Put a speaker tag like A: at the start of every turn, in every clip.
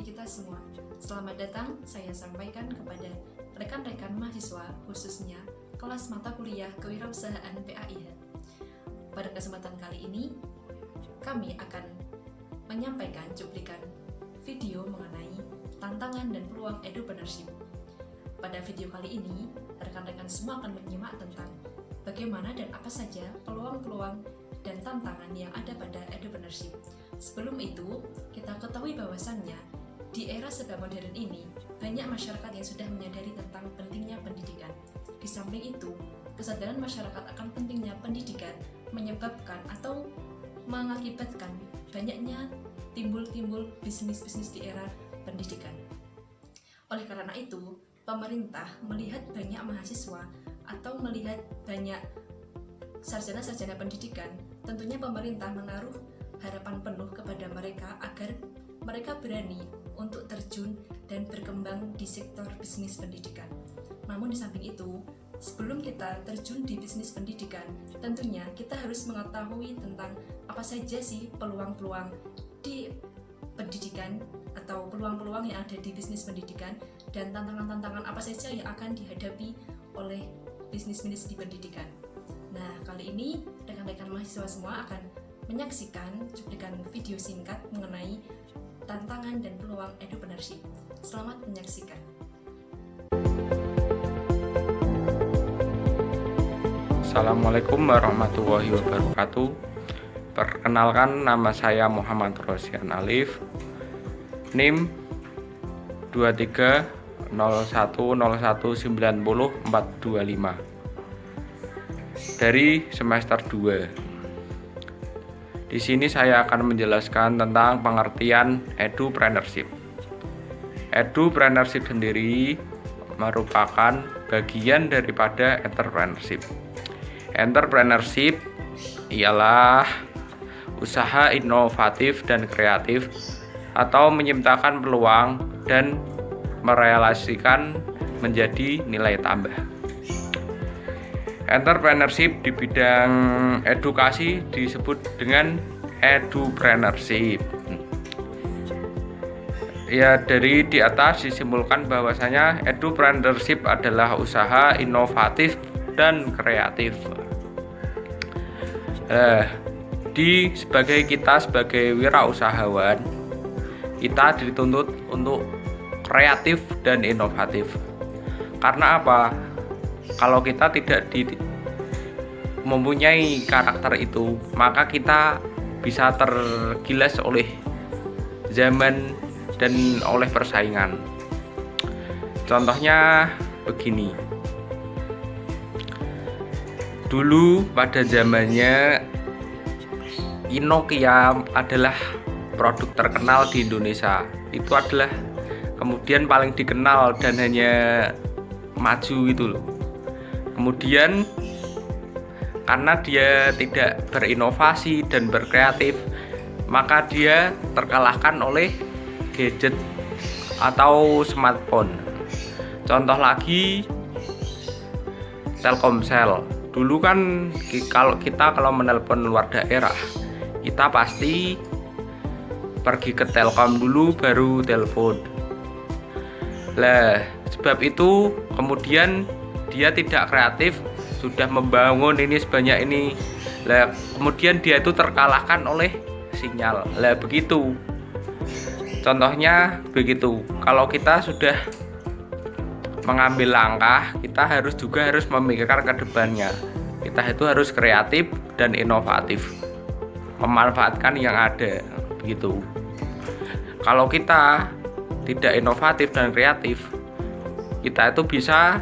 A: kita semua. Selamat datang saya sampaikan kepada rekan-rekan mahasiswa, khususnya kelas mata kuliah Kewirausahaan PAIH. Pada kesempatan kali ini, kami akan menyampaikan cuplikan video mengenai tantangan dan peluang edupreneurship. Pada video kali ini, rekan-rekan semua akan menyimak tentang bagaimana dan apa saja peluang-peluang dan tantangan yang ada pada edupreneurship. Sebelum itu, kita ketahui bahwasannya di era serba modern ini, banyak masyarakat yang sudah menyadari tentang pentingnya pendidikan. Di samping itu, kesadaran masyarakat akan pentingnya pendidikan menyebabkan atau mengakibatkan banyaknya timbul bisnis-bisnis di era pendidikan. Oleh karena itu, pemerintah melihat banyak mahasiswa atau melihat banyak sarjana-sarjana pendidikan, tentunya pemerintah menaruh harapan penuh kepada mereka agar mereka berani untuk terjun dan berkembang di sektor bisnis pendidikan. Namun di samping itu, sebelum kita terjun di bisnis pendidikan, tentunya kita harus mengetahui tentang apa saja sih peluang-peluang di pendidikan atau peluang-peluang yang ada di bisnis pendidikan dan tantangan-tantangan apa saja yang akan dihadapi oleh bisnis-bisnis di pendidikan. Nah, kali ini rekan-rekan mahasiswa semua akan menyaksikan cuplikan video singkat mengenai tantangan dan peluang edupreneurship. Selamat menyaksikan.
B: Assalamualaikum warahmatullahi wabarakatuh. Perkenalkan, nama saya Muhammad Rosyan Alif, NIM 230101900425 dari semester 2. Di sini saya akan menjelaskan tentang pengertian edupreneurship. Edupreneurship sendiri merupakan bagian daripada entrepreneurship. Entrepreneurship ialah usaha inovatif dan kreatif atau menciptakan peluang dan merealisasikan menjadi nilai tambah. Entrepreneurship di bidang edukasi disebut dengan edupreneurship. Ya, dari di atas disimpulkan bahwasanya edupreneurship adalah usaha inovatif dan kreatif. Sebagai wirausahawan, kita dituntut untuk kreatif dan inovatif. Karena apa? Kalau kita tidak mempunyai karakter itu, maka kita bisa tergilas oleh zaman dan oleh persaingan. Contohnya begini. Dulu pada zamannya Nokia adalah produk terkenal di Indonesia. Itu adalah kemudian paling dikenal dan hanya maju itu loh. Kemudian karena dia tidak berinovasi dan berkreatif, maka dia terkalahkan oleh gadget atau smartphone. Contoh lagi Telkomsel. Dulu kan kalau menelpon luar daerah, kita pasti pergi ke Telkom dulu baru telepon. Lah, sebab itu kemudian dia tidak kreatif, sudah membangun ini sebanyak ini. Lah, kemudian dia itu terkalahkan oleh sinyal. Lah, begitu. Contohnya begitu. Kalau kita sudah mengambil langkah, kita harus memikirkan ke depannya. Kita itu harus kreatif dan inovatif. Memanfaatkan yang ada, begitu. Kalau kita tidak inovatif dan kreatif, kita itu bisa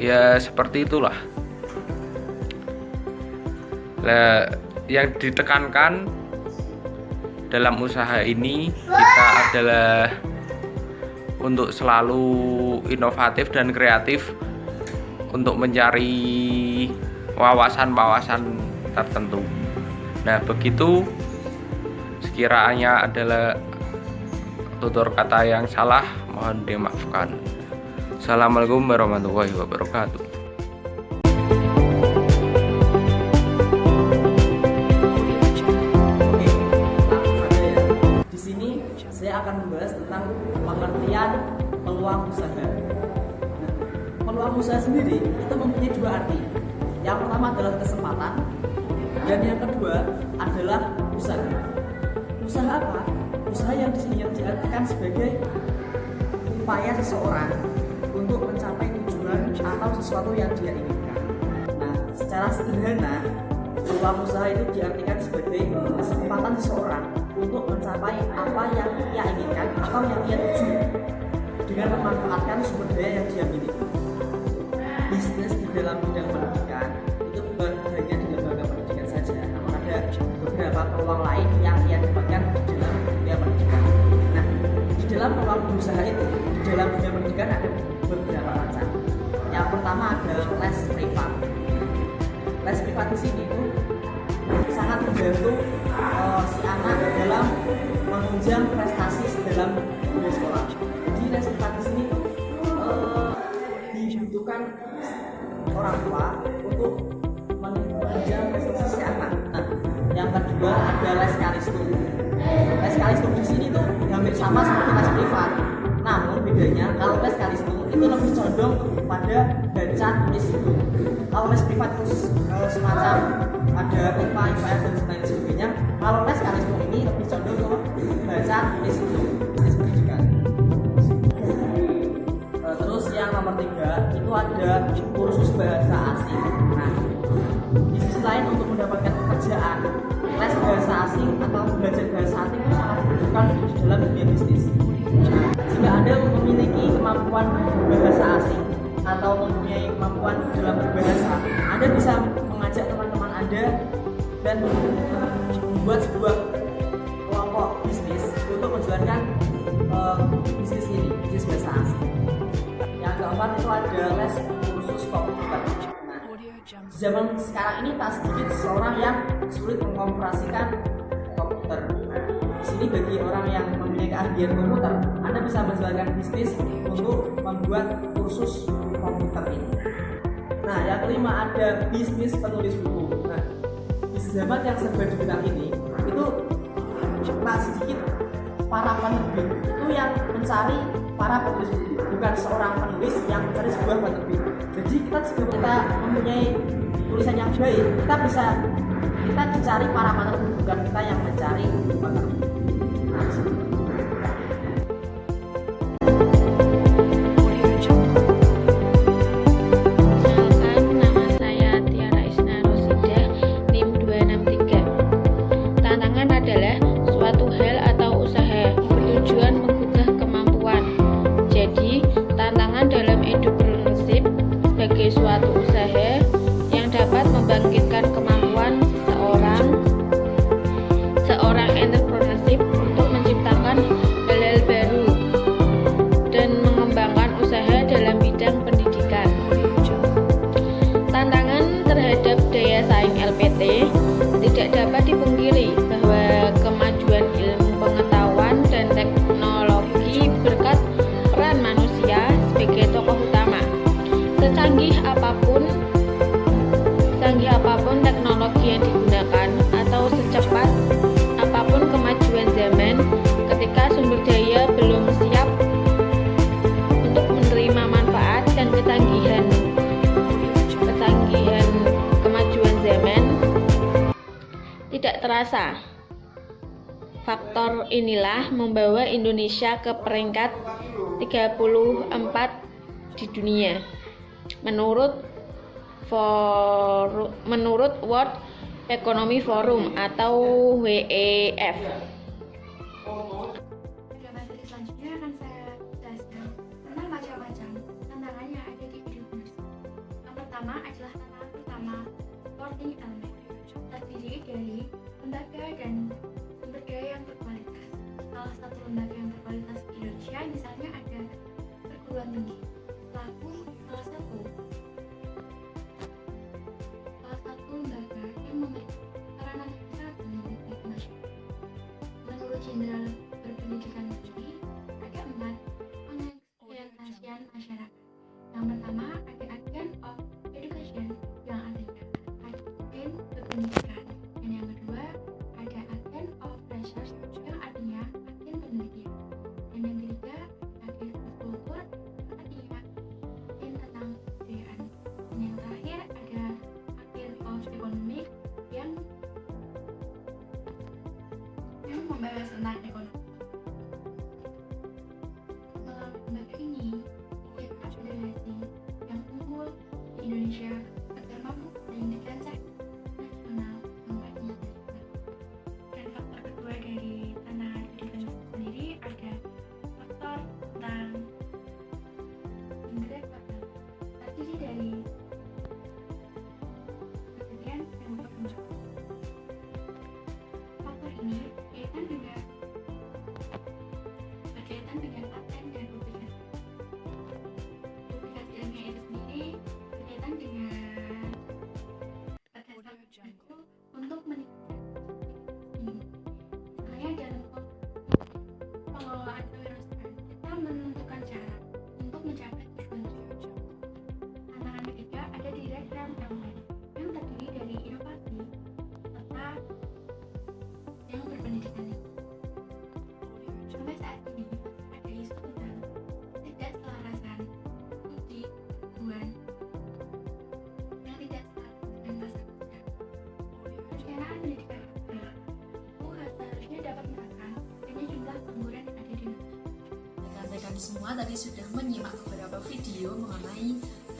B: ya seperti itulah. Nah, yang ditekankan dalam usaha ini kita adalah untuk selalu inovatif dan kreatif untuk mencari wawasan-wawasan tertentu. Nah, begitu sekiranya adalah tutur kata yang salah, mohon dimaafkan. Assalamualaikum warahmatullahi wabarakatuh.
C: Di Dan yang kedua adalah usaha. Usaha apa? Usaha yang diartikan sebagai upaya seseorang untuk mencapai tujuan atau sesuatu yang dia inginkan. Nah, secara sederhana, peluang usaha itu diartikan sebagai kesempatan seseorang untuk mencapai apa yang ia inginkan atau yang ia tuju dengan memanfaatkan sumber daya yang dia miliki. Bisnis di dalam bidang pendidikan itu bukan hanya di lembaga pendidikan saja, namun ada beberapa peluang lain yang ia dapatkan di dalam dunia pendidikan. Nah, di dalam peluang berusaha itu, di dalam dunia pendidikan ada beberapa macam. Yang pertama ada les privat. Les privat di sini itu sangat membantu si anak dalam menunjang prestasi dalam dunia sekolah. Jadi les privat di sini tuh dibutuhkan orang tua untuk menunjang prestasi si anak. Nah, yang kedua ada les kalistung. Les kalistung di sini tuh hampir sama seperti les privat. Namun bedanya kalau les kalistung itu lebih condong pada baca tulis hitung. Kalau les privat itu semacam ada IPA, IPS dan lain sebagainya. Kalau les kalistung ini lebih condong ke baca tulis hitung, bisnis pendidikan. Terus yang nomor 3 itu ada kursus bahasa asing. Nah, di sisi lain untuk mendapatkan pekerjaan, les bahasa asing atau belajar bahasa asing itu sangat dibutuhkan di dalam dunia bisnis. Nah, jika Anda memiliki kemampuan bahasa asing atau mempunyai kemampuan dalam berbahasa, Anda bisa mengajak teman-teman Anda dan membuat sebuah kelompok bisnis untuk menjalankan bisnis ini, bisnis bahasa asing. Yang keempat itu ada les kursus komputer. Nah, zaman sekarang ini tak sedikit seseorang yang sulit mengoperasikan komputer. Nah, di sini bagi orang yang mempunyai keahlian komputer, Anda bisa menjalankan bisnis untuk membuat kursus komputer ini. Nah, yang kelima ada bisnis penulis buku. Nah, di zaman yang serba digital ini, itu tak sedikit para penerbit itu yang mencari para penulis buku, bukan seorang penulis yang mencari sebuah penerbit. Jadi jika kita mempunyai tulisan yang baik, kita dicari para penerbit, bukan kita yang mencari penerbit. Nah,
D: suatu usaha yang dapat membangkitkan kemampuan seorang entrepreneurship untuk menciptakan hal-hal baru dan mengembangkan usaha dalam bidang pendidikan. Tantangan terhadap daya saing LPT tidak dapat dipungkiri bahwa kemajuan ilmu pengetahuan dan teknologi berkat peran manusia sebagai tokoh utama. Secanggih apapun teknologi yang digunakan atau secepat apapun kemajuan zaman, ketika sumber daya belum siap untuk menerima manfaat dan kecanggihan kemajuan zaman, tidak terasa. Faktor inilah membawa Indonesia ke peringkat 34 di dunia. Menurut World Economic Forum atau WEF.
E: Pada materi selanjutnya akan saya jelaskan tentang macam-macam tantangan yang ada di bidang. Yang pertama adalah tantangan pertama, supporting element, terdiri dari lembaga dan sumber daya yang berkualitas. Salah satu lembaga yang berkualitas di Indonesia misalnya ada perguruan tinggi. Selaku salah satu lembaga yang memiliki peranan besar dalam pendidikan nasional. Menurut Jenderal Berpendidikan Tinggi, ada 4 pengeksploitasian masyarakat. Yang pertama ada agen of education yang artinya agen berpendidikan, dan yang kedua ada agen of research yang artinya agen penelitian, dan yang ketiga agen of kultur artinya agen tentang kebudayaan, dan yang terakhir ada agen of economic yang membahas tentang ekonomi. Melalui lembaga ini, kita federasi yang unggul di Indonesia agar mampu bersaing di kancah nasional sampai internasional. Dan faktor kedua dari tantangan pendidikan sendiri ada faktor tentang pendidikan terdiri dari kejadian dan perkembangan. Faktor ini berkaitan dengan paten dan publikasi. Publikasi ilmiah itu sendiri berkaitan dengan berdasarkan buku untuk meningkatkan ini. Misalnya dalam pengelolaan kewirausahaan, kita menentukan cara untuk mencapai tujuan. Tantangan ketiga ada di rekrutmen yang terdiri dari inovasi serta yang berpendidikan. Sampai saat ini ada isu tentang ketidakselarasan studi tujuan yang tidak selaras dengan masa kerja. Perencanaan pendidikan itu seharusnya dapat menekan adanya jumlah pengangguran yang ada di Indonesia.
A: Rekan-rekan semua tadi sudah menyimak beberapa video mengenai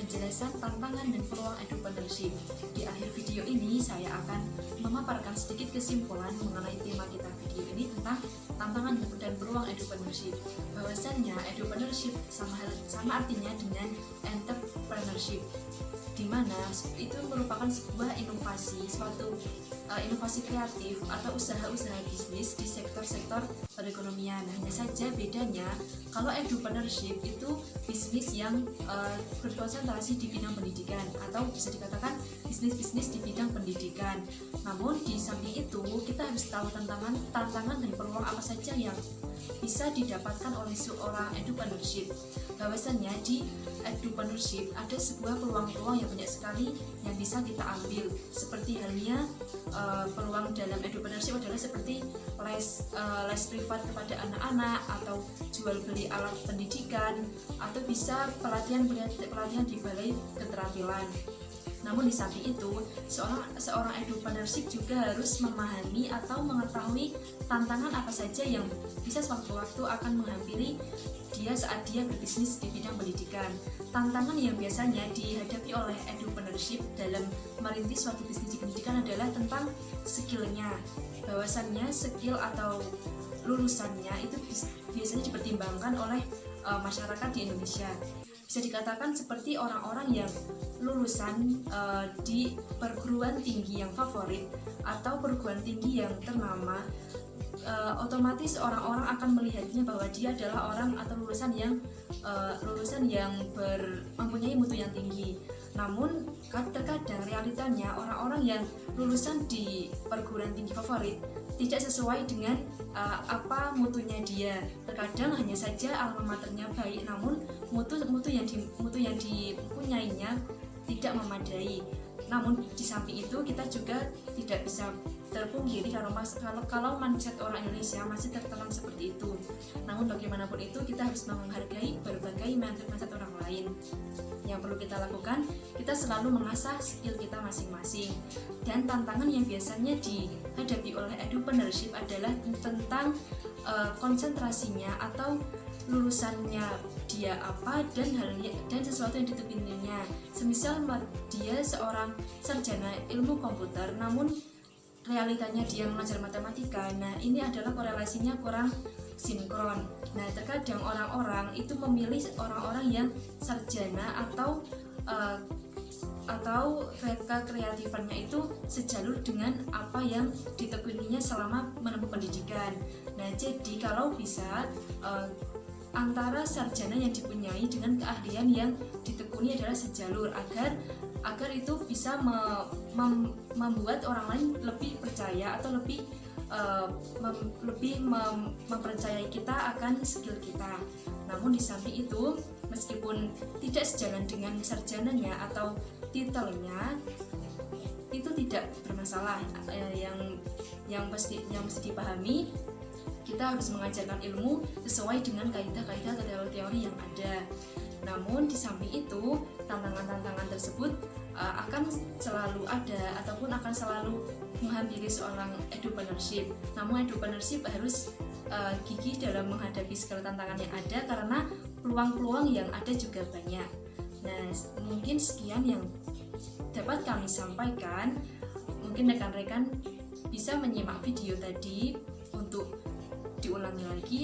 A: penjelasan tantangan dan peluang edupreneurship. Di akhir video ini saya akan memaparkan sedikit kesimpulan mengenai tema kita video ini tentang tantangan dan peluang edupreneurship. Bahwasannya edupreneurship sama artinya dengan entrepreneurship, di mana itu merupakan sebuah inovasi, suatu inovasi kreatif atau usaha-usaha bisnis di sektor-sektor perekonomian. Hanya saja bedanya kalau edupreneurship itu bisnis yang berkonsentrasi di bidang pendidikan atau bisa dikatakan bisnis-bisnis di bidang pendidikan. Namun di samping itu kita harus tahu tantangan dan peluang apa saja yang bisa didapatkan oleh seorang edupreneurship. Bahwasannya di edupreneurship ada sebuah peluang-peluang yang banyak sekali yang bisa kita ambil. Seperti halnya peluang dalam edupreneurship adalah seperti les privat kepada anak-anak, atau jual beli alat pendidikan, atau bisa pelatihan di balai keterampilan. Namun di samping itu, seorang edupreneurship juga harus memahami atau mengetahui tantangan apa saja yang bisa sewaktu-waktu akan menghampiri dia saat dia berbisnis di bidang pendidikan. Tantangan yang biasanya dihadapi oleh edupreneurship dalam merintis suatu bisnis di pendidikan adalah tentang skillnya. Bahwasannya skill atau lulusannya itu biasanya dipertimbangkan oleh masyarakat di Indonesia. Bisa dikatakan seperti orang-orang yang lulusan di perguruan tinggi yang favorit atau perguruan tinggi yang ternama, otomatis orang-orang akan melihatnya bahwa dia adalah orang atau lulusan yang mempunyai mutu yang tinggi. Namun terkadang realitanya orang-orang yang lulusan di perguruan tinggi favorit tidak sesuai dengan apa mutunya dia. Terkadang hanya saja alma maternya baik, namun mutu yang dipunyainya tidak memadai. Namun di samping itu kita juga tidak bisa terpungkiri kalau mindset orang Indonesia masih tertanam seperti itu. Namun bagaimanapun itu kita harus menghargai berbagai mindset orang lain. Yang perlu kita lakukan, kita selalu mengasah skill kita masing-masing. Dan tantangan yang biasanya dihadapi oleh edupreneurship adalah tentang konsentrasinya atau lulusannya dia apa dan sesuatu yang ditekuninya. Semisal dia seorang sarjana ilmu komputer, namun realitanya dia mengajar matematika. Nah, ini adalah korelasinya kurang sinkron. Nah, terkadang orang-orang itu memilih orang-orang yang sarjana atau kreatifannya itu sejalur dengan apa yang ditekuninya selama menempuh pendidikan. Nah, jadi kalau bisa antara sarjana yang dipunyai dengan keahlian yang ditekuni adalah sejalur agar itu bisa membuat orang lain lebih percaya atau lebih mempercayai kita akan skill kita. Namun di samping itu, meskipun tidak sejalan dengan sarjananya atau titelnya, itu tidak bermasalah. Yang mesti dipahami, kita harus mengajarkan ilmu sesuai dengan kaidah-kaidah atau teori yang ada. Namun di samping itu, tantangan-tantangan tersebut akan selalu ada ataupun akan selalu menghampiri seorang entrepreneurship. Namun entrepreneurship harus gigih dalam menghadapi segala tantangan yang ada karena peluang-peluang yang ada juga banyak. Nah, mungkin sekian yang dapat kami sampaikan. Mungkin rekan-rekan bisa menyimak video tadi untuk diulangi lagi.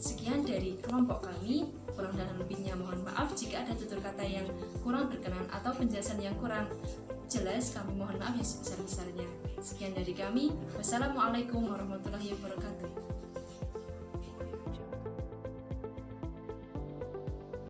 A: Sekian dari kelompok kami. Kurang dan lebihnya mohon maaf. Jika ada tutur kata yang kurang berkenan atau penjelasan yang kurang jelas, kami mohon maaf yang sebesar-besarnya. Sekian dari kami. Wassalamualaikum warahmatullahi wabarakatuh.